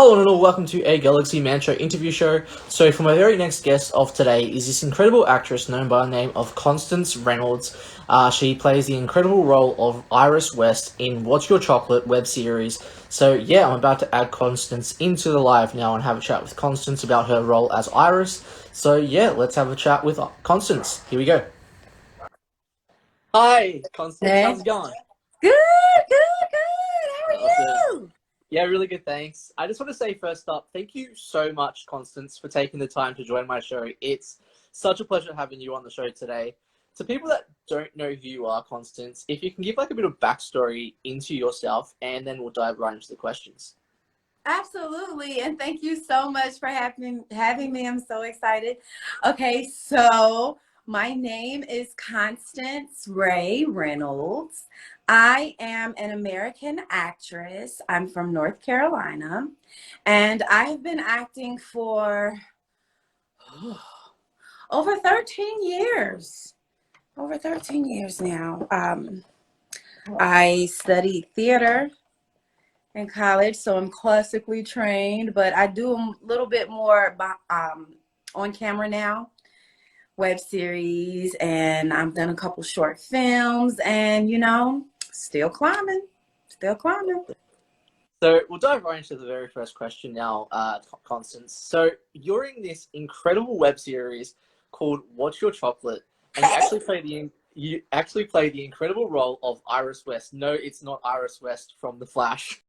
Hello and all, welcome to a Galaxy Man Show interview show. So for my very next guest of today is this incredible actress known by the name of Constance Reynolds. She plays the incredible role of Iris West in What's Your Chocolate web series. So yeah, I'm about to add Constance into the live now and have a chat with Constance about her role as Iris. So yeah, let's have a chat with Constance. Here we go. Hi, Constance. Hey. How's it going? Good, good, good. How Awesome. are you? Yeah, really good, thanks. I just want to say first up, thank you so much, Constance, for taking the time to join my show. It's such a pleasure having you on the show today. To people that don't know who you are, Constance, if you can give like a bit of backstory into yourself, and then we'll dive right into the questions. Absolutely. And thank you so much for having me. I'm so excited. Okay, so my name is Constance Ray Reynolds. I am an American actress. I'm from North Carolina, and I've been acting for over 13 years. Over 13 years now. I studied theater in college, so I'm classically trained, but I do a little bit more on camera now, web series, and I've done a couple short films, and still climbing, still climbing. So we'll dive right into the very first question now, Constance. So you're in this incredible web series called What's Your Chocolate, and you actually play the incredible role of Iris West. No, it's not Iris West from The Flash.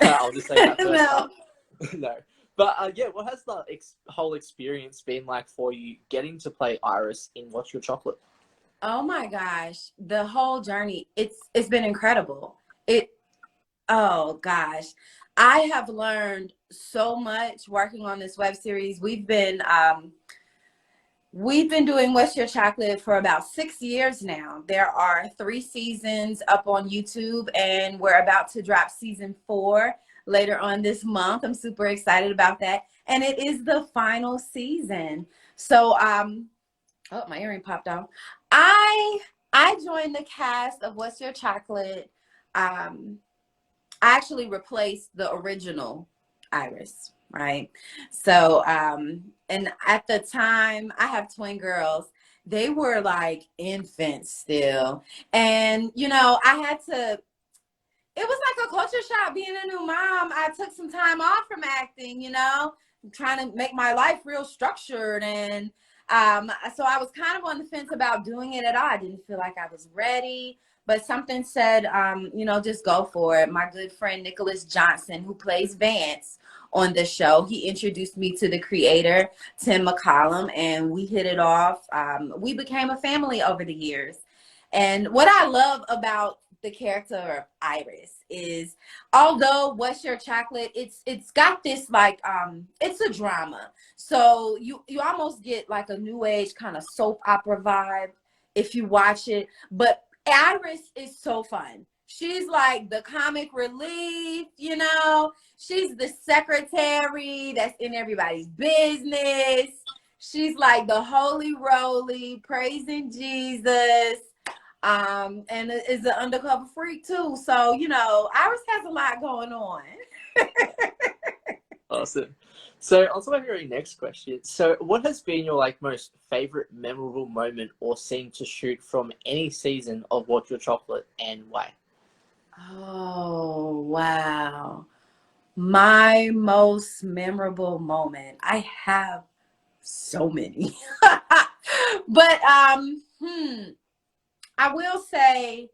I'll just say that first No. up. No. But yeah, what has the whole experience been like for you getting to play Iris in What's Your Chocolate? Oh my gosh, the whole journey, it's been incredible. It Oh gosh, I have learned so much working on this web series. We've been doing What's Your Chocolate for about 6 years now. There are 3 seasons up on YouTube, and we're about to drop season 4 later on this month. I'm super excited about that. And it is the final season. So, oh, my earring popped off. I I joined the cast of What's Your Chocolate. Um, I actually replaced the original Iris, right? So, and at the time, I have twin girls. They were like infants still. And, I had to, it was like a culture shock being a new mom. I took some time off from acting, trying to make my life real structured. And so I was kind of on the fence about doing it at all. I didn't feel like I was ready, but something said, just go for it. My good friend Nicholas Johnson, who plays Vance on the show, he introduced me to the creator, Tim McCollum, and we hit it off. We became a family over the years. And what I love about the character of Iris is, although What's Your Chocolate, it's got this like it's a drama. So you almost get like a new age kind of soap opera vibe if you watch it. But Iris is so fun. She's like the comic relief, She's the secretary that's in everybody's business. She's like the holy roly, praising Jesus, and is an undercover freak too. So, Iris has a lot going on. Awesome. So on to my very next question. So what has been your like most favorite memorable moment or scene to shoot from any season of What's Your Chocolate, and why? Oh, wow. My most memorable moment. I have so many. But I will say,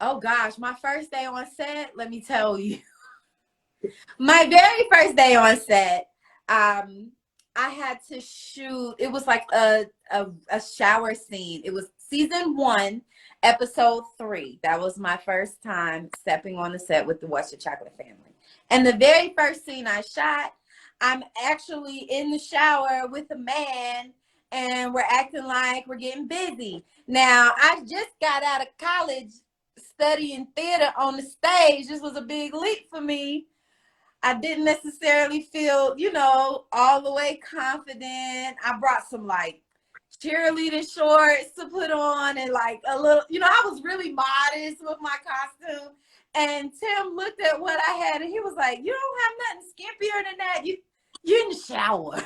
oh gosh, my first day on set, let me tell you. My very first day on set, I had to shoot. It was like a shower scene. It was season 1, episode 3. That was my first time stepping on the set with the What's Your Chocolate family. And the very first scene I shot, I'm actually in the shower with a man, and we're acting like we're getting busy. Now, I just got out of college studying theater on the stage. This was a big leap for me. I didn't necessarily feel, all the way confident. I brought some like cheerleading shorts to put on and like a little, I was really modest with my costume. And Tim looked at what I had and he was like, "You don't have nothing skimpier than that. You're in the shower."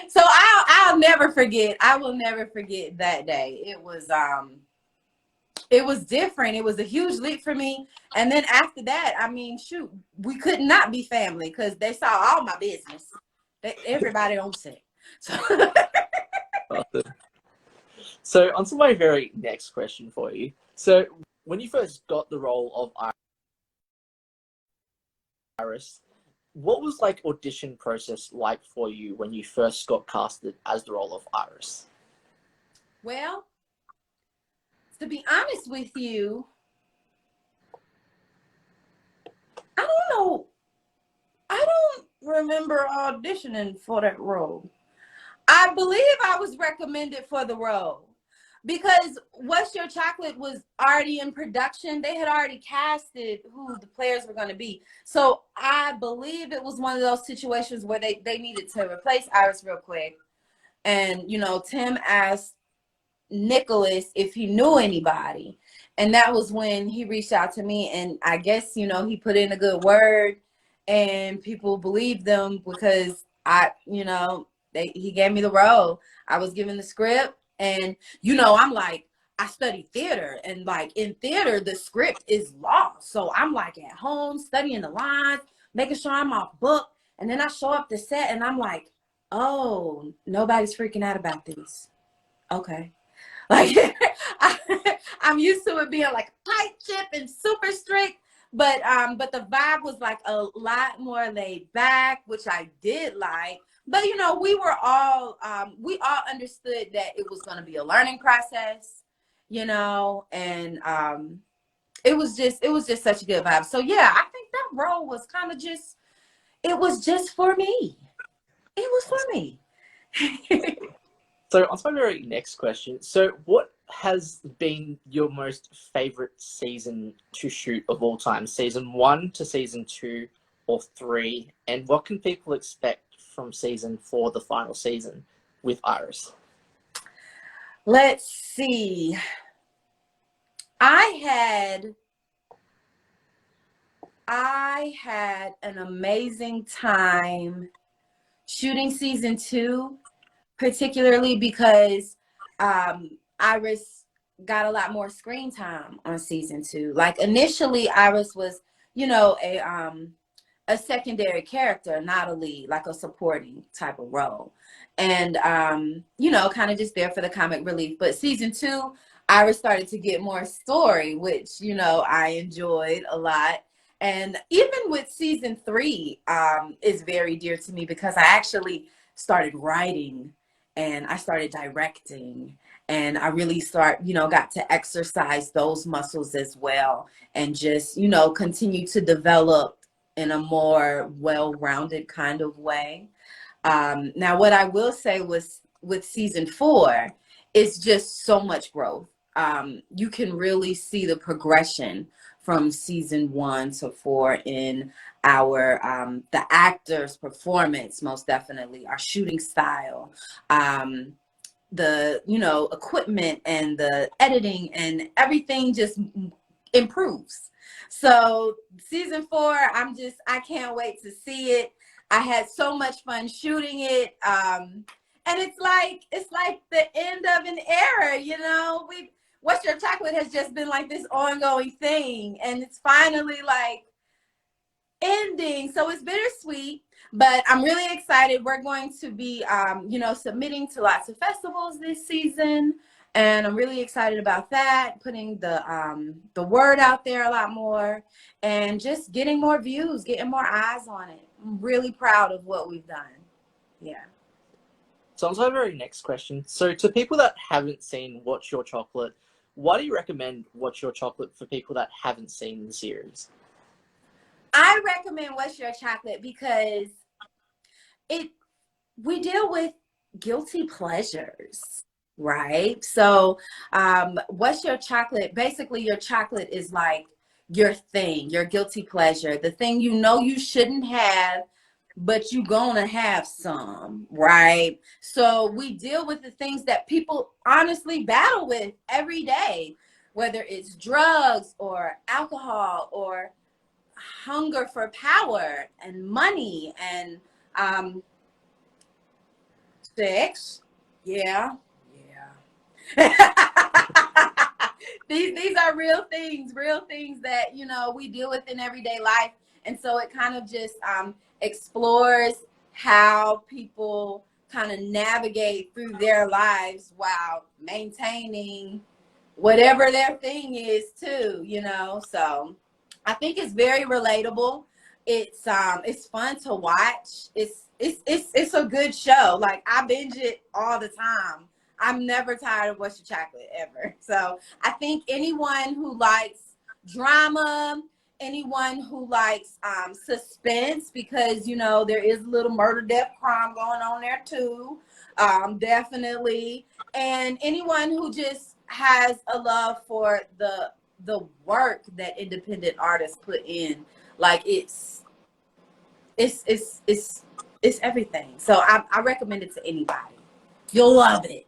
So I'll never forget. I will never forget that day. It was different. It was a huge leap for me. And then after that, I mean, shoot, we could not be family because they saw all my business. Everybody on set. So, So on to my very next question for you. So when you first got the role of Iris, what was like audition process like for you when you first got casted as the role of Iris? well, to be honest with you, I don't know. I don't remember auditioning for that role. I believe I was recommended for the role because What's Your Chocolate was already in production. They had already casted who the players were going to be. So I believe it was one of those situations where they needed to replace Iris real quick. And, Tim asked Nicholas if he knew anybody. And that was when he reached out to me. And I guess, he put in a good word and people believed them because he gave me the role. I was given the script and, I'm like, I studied theater and like in theater, the script is lost. So I'm like at home studying the lines, making sure I'm off book. And then I show up to set and I'm like, oh, nobody's freaking out about this. Okay. Like I'm used to it being like tight ship and super strict, but the vibe was like a lot more laid back, which I did like. But we all understood that it was going to be a learning process, and it was just such a good vibe. So yeah, I think that role was kind of it was just for me. It was for me. So on to my very next question. So what has been your most favorite season to shoot of all time? Season 1 to season 2 or 3? And what can people expect from season 4, the final season, with Iris? Let's see. I had an amazing time shooting season 2, particularly because Iris got a lot more screen time on season 2. Like initially, Iris was, a secondary character, not a lead, like a supporting type of role, and kind of just there for the comic relief. But season 2, Iris started to get more story, which I enjoyed a lot. And even with season 3, is very dear to me because I actually started writing and I started directing and I really got to exercise those muscles as well and just, continue to develop in a more well-rounded kind of way. Now, what I will say was with season 4 is just so much growth. You can really see the progression from season 1 to 4 in our the actor's performance, most definitely, our shooting style, the equipment and the editing and everything just improves. So season 4, I can't wait to see it. I had so much fun shooting it. And it's like the end of an era, What's Your Chocolate has just been like this ongoing thing, and it's finally like ending. So it's bittersweet, but I'm really excited. We're going to be, submitting to lots of festivals this season, and I'm really excited about that. Putting the word out there a lot more, and just getting more views, getting more eyes on it. I'm really proud of what we've done. Yeah. So on to our very next question. So to people that haven't seen What's Your Chocolate, why do you recommend What's Your Chocolate for people that haven't seen the series? I recommend What's Your Chocolate because we deal with guilty pleasures, right? So What's Your Chocolate? Basically, your chocolate is like your thing, your guilty pleasure, the thing you shouldn't have, but you gonna have some, right? So we deal with the things that people honestly battle with every day, whether it's drugs or alcohol or hunger for power and money and sex. Yeah, yeah. These are real things that we deal with in everyday life, and so it kind of just explores how people kind of navigate through their lives while maintaining whatever their thing is too, So I think it's very relatable. It's fun to watch. It's a good show. Like I binge it all the time. I'm never tired of What's Your Chocolate ever. So I think anyone who likes drama, anyone who likes suspense, because there is a little murder, death, crime going on there too, definitely, and anyone who just has a love for the work that independent artists put in, like it's it's it's it's everything. So I recommend it to anybody. You'll love it.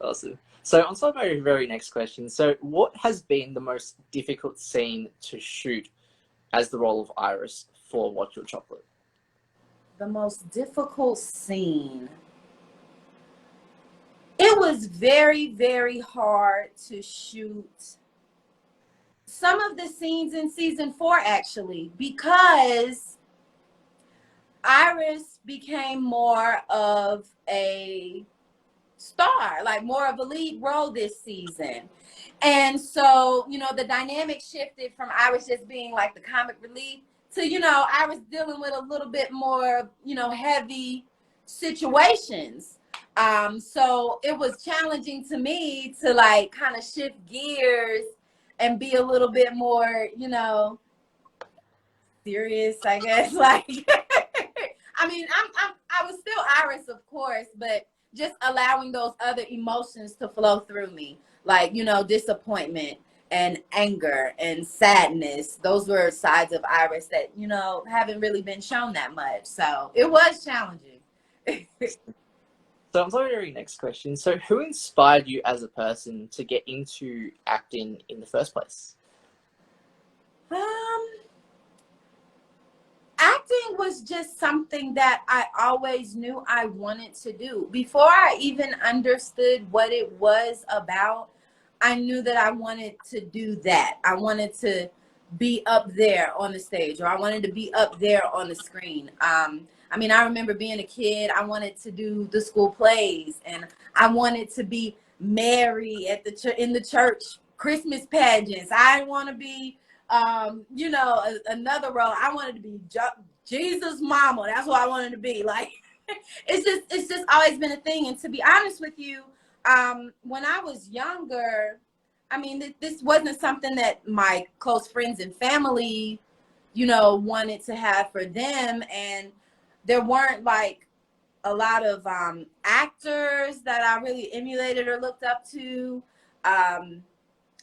Awesome. So on to my very next question. So what has been the most difficult scene to shoot as the role of Iris for Watch Your Chocolate? The most difficult scene. It was very, very hard to shoot some of the scenes in season 4, actually, because Iris became more of a star, like more of a lead role this season. And so, the dynamic shifted from Iris just being like the comic relief to, Iris dealing with a little bit more, heavy situations. So it was challenging to me to like kind of shift gears and be a little bit more, serious, I guess. Like, I mean, I was still Iris, of course, but just allowing those other emotions to flow through me, like, disappointment and anger and sadness. Those were sides of Iris that, haven't really been shown that much. So it was challenging. So on to my very next question. So who inspired you as a person to get into acting in the first place? Um, Acting was just something that I always knew I wanted to do. Before I even understood what it was about, I knew that I wanted to do that. I wanted to be up there on the stage, or I wanted to be up there on the screen. I mean, I remember being a kid, I wanted to do the school plays, and I wanted to be Mary at in the church Christmas pageants. I want to be another role. I wanted to be Jesus mama. That's what I wanted to be. Like, it's just always been a thing. And to be honest with you, when I was younger, I mean, this wasn't something that my close friends and family, wanted to have for them. And there weren't like a lot of actors that I really emulated or looked up to.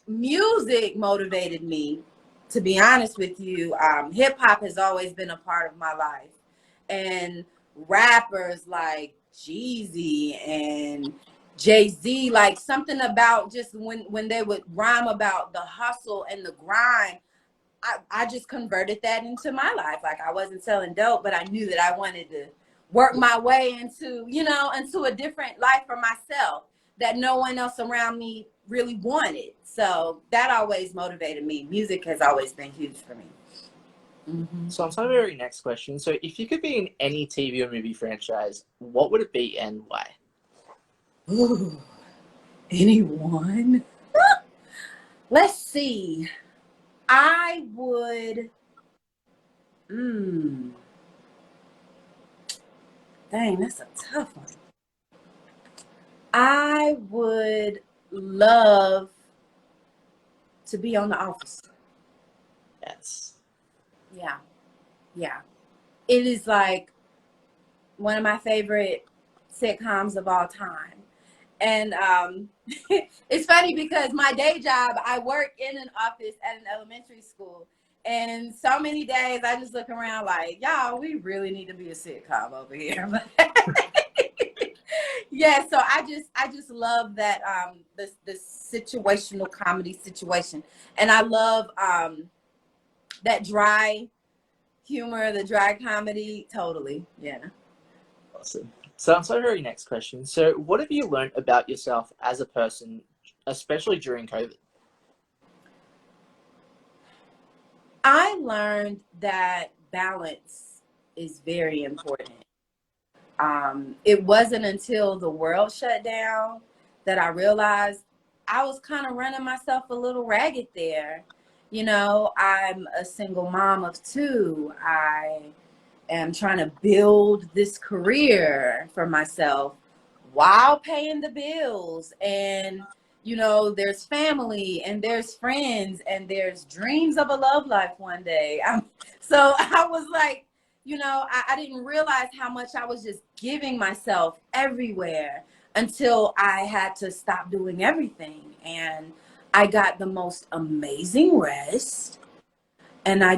Music motivated me, to be honest with you. Hip hop has always been a part of my life, and rappers like Jeezy and Jay-Z, like something about just when they would rhyme about the hustle and the grind, I just converted that into my life. Like I wasn't selling dope, but I knew that I wanted to work my way into a different life for myself that no one else around me really wanted. So that always motivated me. Music has always been huge for me. Mm-hmm. So on to my very next question. So if you could be in any TV or movie franchise, what would it be and why? Ooh, anyone? Let's see. I would. Dang, that's a tough one. I would love to be on The Office. Yes. Yeah. Yeah. It is like one of my favorite sitcoms of all time. And it's funny because my day job, I work in an office at an elementary school. And so many days I just look around like, y'all, we really need to be a sitcom over here. Yeah, so I just love that the situational comedy situation. And I love that dry humor, the dry comedy. Totally. Yeah. Awesome. So on to our very next question. So what have you learned about yourself as a person, especially during COVID? I learned that balance is very important. It wasn't until the world shut down that I realized I was kind of running myself a little ragged there. You know, I'm a single mom of two. I am trying to build this career for myself while paying the bills. And, you know, there's family and there's friends and there's dreams of a love life one day. So I was like, you know, I didn't realize how much I was just giving myself everywhere until I had to stop doing everything. And I got the most amazing rest. And I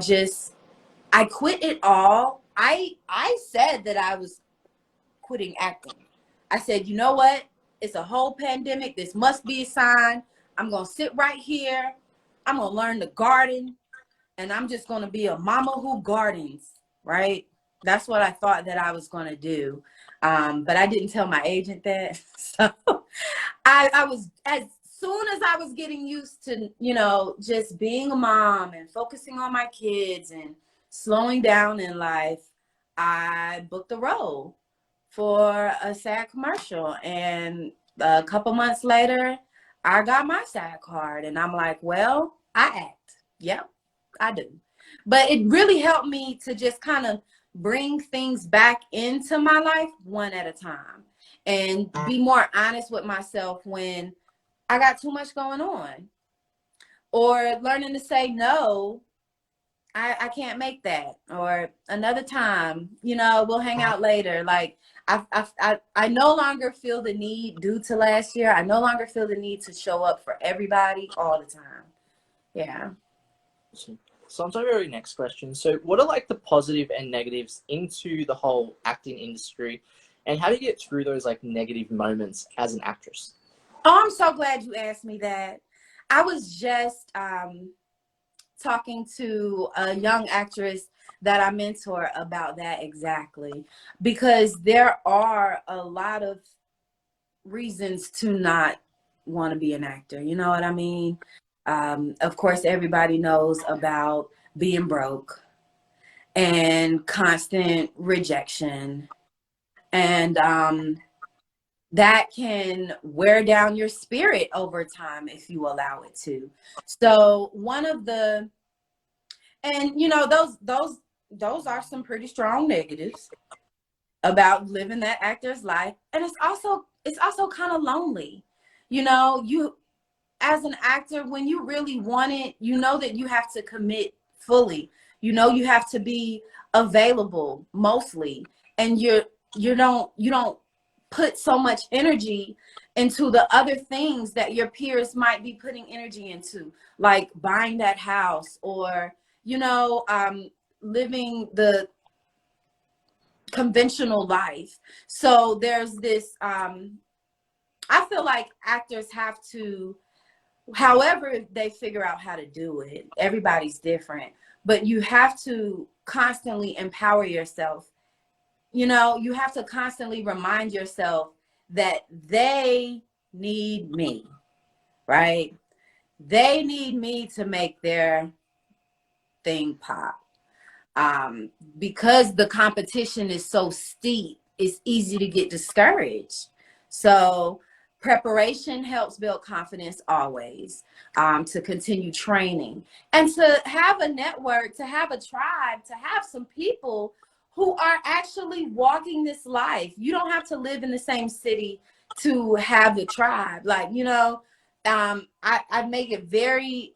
quit it all. I said that I was quitting acting. I said, you know what? It's a whole pandemic. This must be a sign. I'm going to sit right here. I'm going to learn to garden. And I'm just going to be a mama who gardens, right? That's what I thought that I was going to do. But I didn't tell my agent that. So I was, as soon as I was getting used to, you know, just being a mom and focusing on my kids and slowing down in life, I booked a role for a SAG commercial. And a couple months later, I got my SAG card. And I'm like, well, I act. Yep, I do. But it really helped me to just kind of bring things back into my life one at a time and be more honest with myself when I got too much going on, or learning to say no. I can't make that, or another time, you know, we'll hang out later. Like I no longer feel the need, due to last year, I no longer feel the need to show up for everybody all the time. Yeah. So on to our very next question. So what are like the positive and negatives into the whole acting industry, and how do you get through those like negative moments as an actress? Oh, I'm so glad you asked me that. I was just talking to a young actress that I mentor about that exactly, because there are a lot of reasons to not want to be an actor. You know what I mean? Of course, everybody knows about being broke and constant rejection. And that can wear down your spirit over time if you allow it to. So one of the, and you know, those are some pretty strong negatives about living that actor's life. And it's also kind of lonely. You know, you, as an actor, when you really want it, you know that you have to commit fully. You know, you have to be available mostly, and you don't put so much energy into the other things that your peers might be putting energy into, like buying that house, or you know, living the conventional life. So there's this I feel like actors have to, however they figure out how to do it, everybody's different, but you have to constantly empower yourself. You know, you have to constantly remind yourself that they need me, right? They need me to make their thing pop. Because the competition is so steep, it's easy to get discouraged. So preparation helps build confidence always, to continue training and to have a network, to have a tribe, to have some people who are actually walking this life. You don't have to live in the same city to have the tribe. Like, you know, I make it very,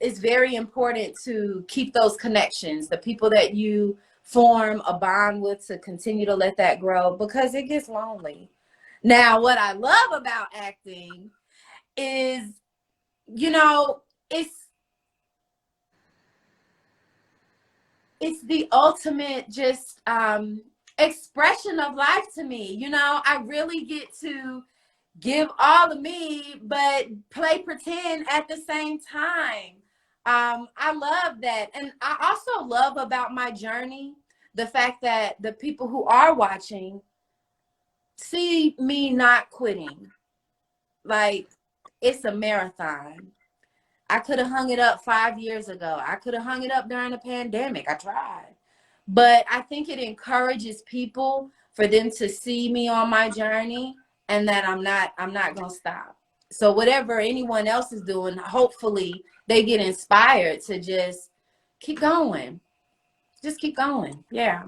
it's very important to keep those connections, the people that you form a bond with, to continue to let that grow, because it gets lonely. Now, what I love about acting is, you know, it's the ultimate just expression of life to me. You know, I really get to give all of me, but play pretend at the same time. I love that. And I also love about my journey the fact that the people who are watching see me not quitting. Like, it's a marathon. I could have hung it up 5 years ago. I could have hung it up during the pandemic. I tried. But I think it encourages people for them to see me on my journey and that I'm not going to stop. So whatever anyone else is doing, hopefully they get inspired to just keep going. Just keep going. Yeah.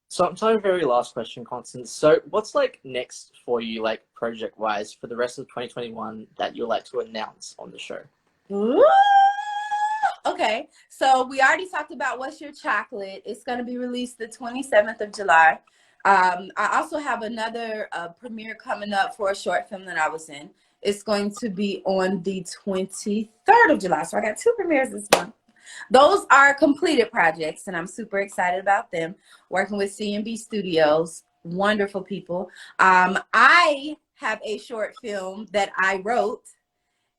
So I'm sorry, very last question, Constance. So what's like next for you, like project wise, for the rest of 2021 that you'd like to announce on the show? Ooh! Okay, so we already talked about What's Your Chocolate. It's going to be released the 27th of July. I also have another premiere coming up for a short film that I was in. It's going to be on the 23rd of July. So I got 2 premieres this month. Those are completed projects, and I'm super excited about them. Working with C&B Studios, wonderful people. I have a short film that I wrote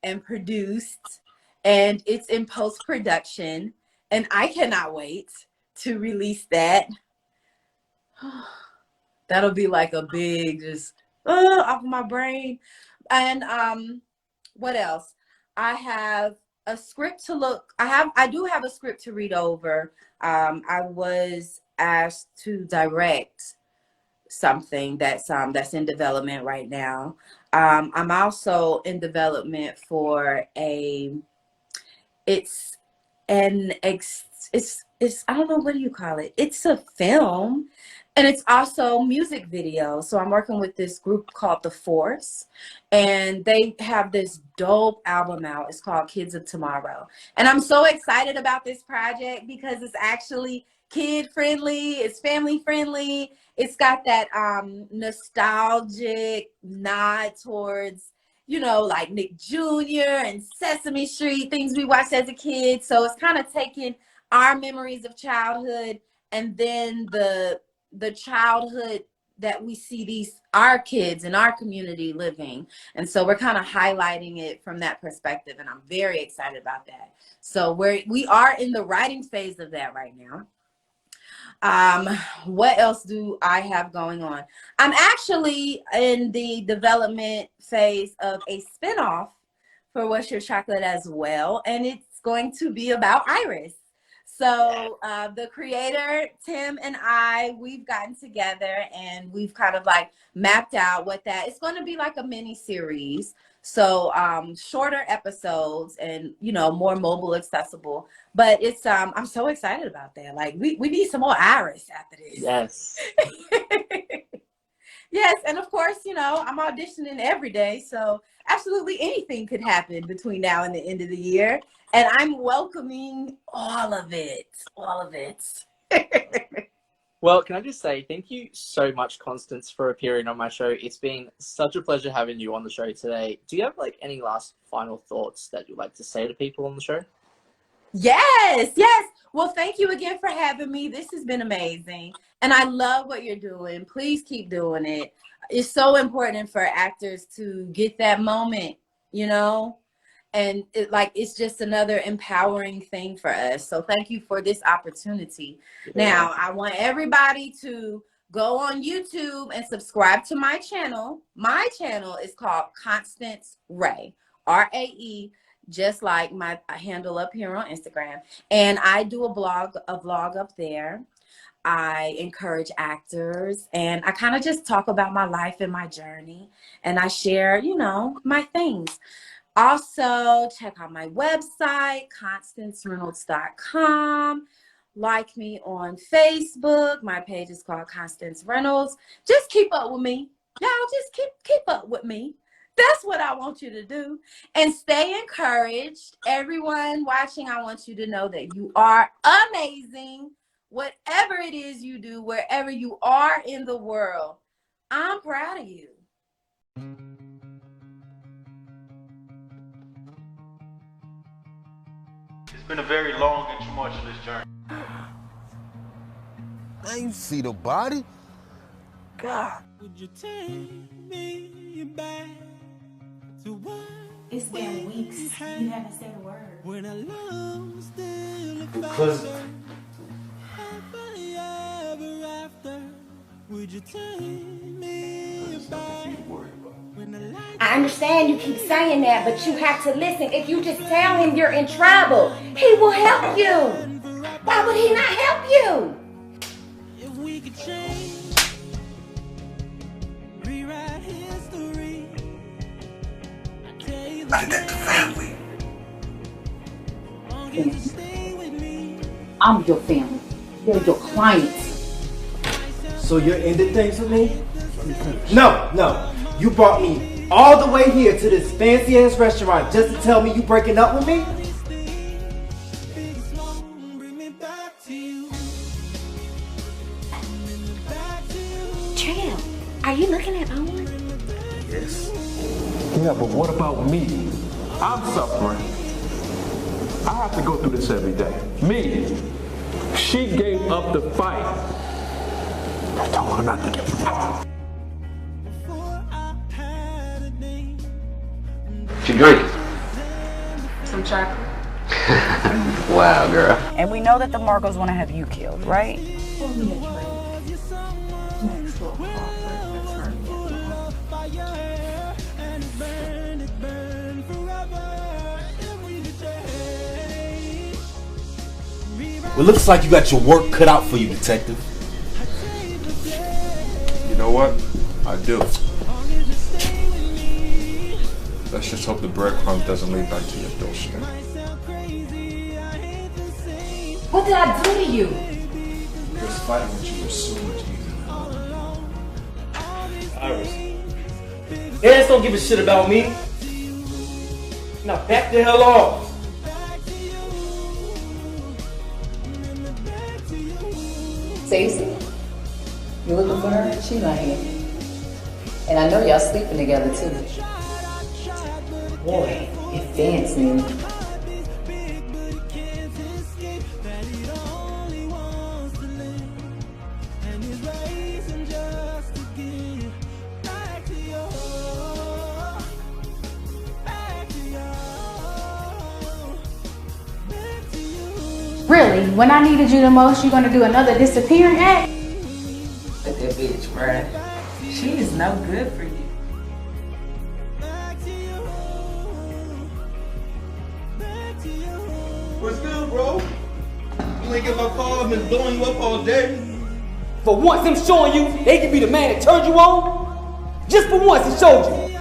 and produced, and it's in post-production, and I cannot wait to release that. That'll be like a big just off of my brain. And what else? I have a script to look. I do have a script to read over. I was asked to direct something that's in development right now. I'm also in development for it's it's I don't know, what do you call it? It's a film, and it's also music video. So I'm working with this group called The Force, and they have this dope album out. It's called Kids of Tomorrow. And I'm so excited about this project because it's actually kid friendly, it's family friendly. It's got that nostalgic nod towards, you know, like Nick Jr. and Sesame Street, things we watched as a kid. So it's kind of taking our memories of childhood and then the childhood that we see our kids in our community living. And so we're kind of highlighting it from that perspective, and I'm very excited about that. So we are in the writing phase of that right now. What else do I have going on? I'm actually in the development phase of a spinoff for What's Your Chocolate as well, and it's going to be about Iris. So the creator, Tim, and we've gotten together and we've kind of like mapped out what that it's going to be, like a mini series. So shorter episodes and, you know, more mobile accessible. But it's I'm so excited about that. Like we need some more Iris after this. Yes. Yes, and of course, you know, I'm auditioning every day, so absolutely anything could happen between now and the end of the year, and I'm welcoming all of it, all of it. Well, can I just say thank you so much, Constance, for appearing on my show. It's been such a pleasure having you on the show today. Do you have like any last final thoughts that you'd like to say to people on the show? Yes, yes. Well, thank you again for having me. This has been amazing. And I love what you're doing. Please keep doing it. It's so important for actors to get that moment, you know? And it's just another empowering thing for us. So thank you for this opportunity. Now, I want everybody to go on YouTube and subscribe to my channel. My channel is called Constance Ray, Rae, just like my handle up here on Instagram. And I do a vlog up there. I encourage actors, and I kind of just talk about my life and my journey, and I share, you know, my things. Also, check out my website, constancereynolds.com. Like me on Facebook. My page is called Constance Reynolds. Just keep up with me. Y'all just keep up with me. That's what I want you to do. And stay encouraged. Everyone watching, I want you to know that you are amazing. Whatever it is you do, wherever you are in the world, I'm proud of you. It's been a very long and tumultuous journey. I ain't see the body. God. Would you take me back to what? It's been weeks. You haven't said a word. When I lost still a Because happily ever after. Would you take me back? When the lights I understand you keep saying that, but you have to listen. If you just tell him you're in trouble, he will help you. Why would he not help you? if we could change, rewrite history. I tell you I did that to family. long as you stay with me. I'm your family. They're your clients. So you're ending things with me? No, no. You brought me all the way here to this fancy ass restaurant just to tell me you breaking up with me? Big small, bring me back to you. Back to you. Trail, are you looking at Owen? Yes. Yeah, but what about me? I'm suffering. I have to go through this every day. Me. She gave up the fight. I told her not to give up. Before I had a name. What you drinking? Some chocolate. Wow, girl. And we know that the Marcos want to have you killed, right? Pour me a drink. Next to a Crawford attorney. Well, looks like you got your work cut out for you, detective. You know what? I do. Let's just hope the breadcrumb doesn't lead back to your doorstep. What did I do to you? Because fighting with you was so much easier. Iris. Parents don't give a shit about me. Now back the hell off. Stacey, you looking for her? She not here. And I know y'all sleeping together too. Boy, if Vance knew. Really? When I needed you the most, you're gonna do another disappearing act? But that bitch, bruh, she is no good for you. What's good, bro? You ain't get my call. I've been blowing you up all day. For once, him showing you they can be the man that turned you on. Just for once, he showed you.